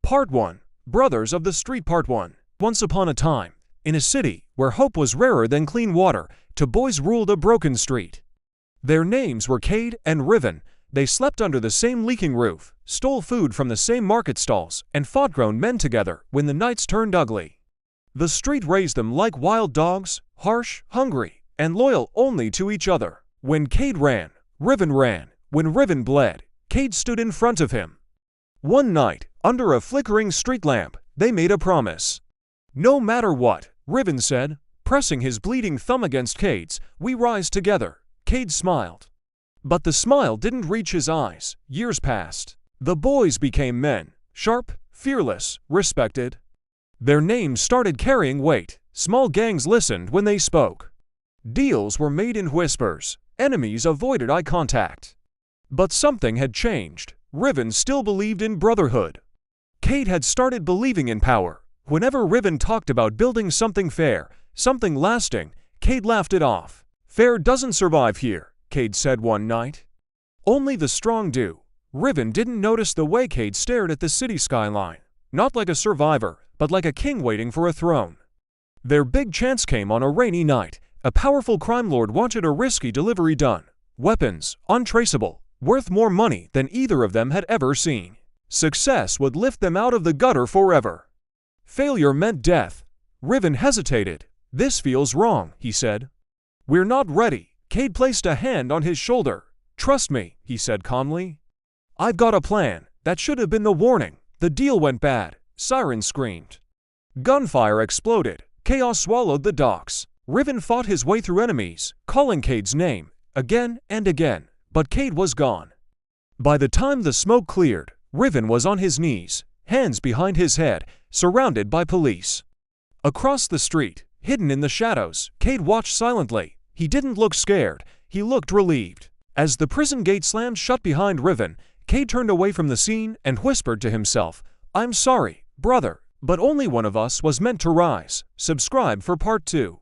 Part 1. Brothers of the Street Part 1. Once upon a time, in a city where hope was rarer than clean water, two boys ruled a broken street. Their names were Cade and Riven. They slept under the same leaking roof, stole food from the same market stalls, and fought grown men together when the nights turned ugly. The street raised them like wild dogs, harsh, hungry, and loyal only to each other. When Cade ran, Riven ran. When Riven bled, Cade stood in front of him. One night, under a flickering street lamp, they made a promise. "No matter what," Riven said, pressing his bleeding thumb against Cade's, "we rise together." Cade smiled. But the smile didn't reach his eyes. Years passed. The boys became men, sharp, fearless, respected. Their names started carrying weight. Small gangs listened when they spoke. Deals were made in whispers. Enemies avoided eye contact. But something had changed. Riven still believed in brotherhood. Cade had started believing in power. Whenever Riven talked about building something fair, something lasting, Cade laughed it off. "Fair doesn't survive here," Cade said one night. "Only the strong do." Riven didn't notice the way Cade stared at the city skyline. Not like a survivor, but like a king waiting for a throne. Their big chance came on a rainy night. A powerful crime lord wanted a risky delivery done. Weapons, untraceable, worth more money than either of them had ever seen. Success would lift them out of the gutter forever. Failure meant death. Riven hesitated. "This feels wrong," he said. "We're not ready." Cade placed a hand on his shoulder. "Trust me," he said calmly. "I've got a plan." That should have been the warning. The deal went bad. Sirens screamed. Gunfire exploded. Chaos swallowed the docks. Riven fought his way through enemies, calling Cade's name again and again, but Cade was gone. By the time the smoke cleared, Riven was on his knees, hands behind his head, surrounded by police. Across the street, hidden in the shadows, Cade watched silently. He didn't look scared, he looked relieved. As the prison gate slammed shut behind Riven, Cade turned away from the scene and whispered to himself, "I'm sorry, brother, but only one of us was meant to rise." Subscribe for Part 2.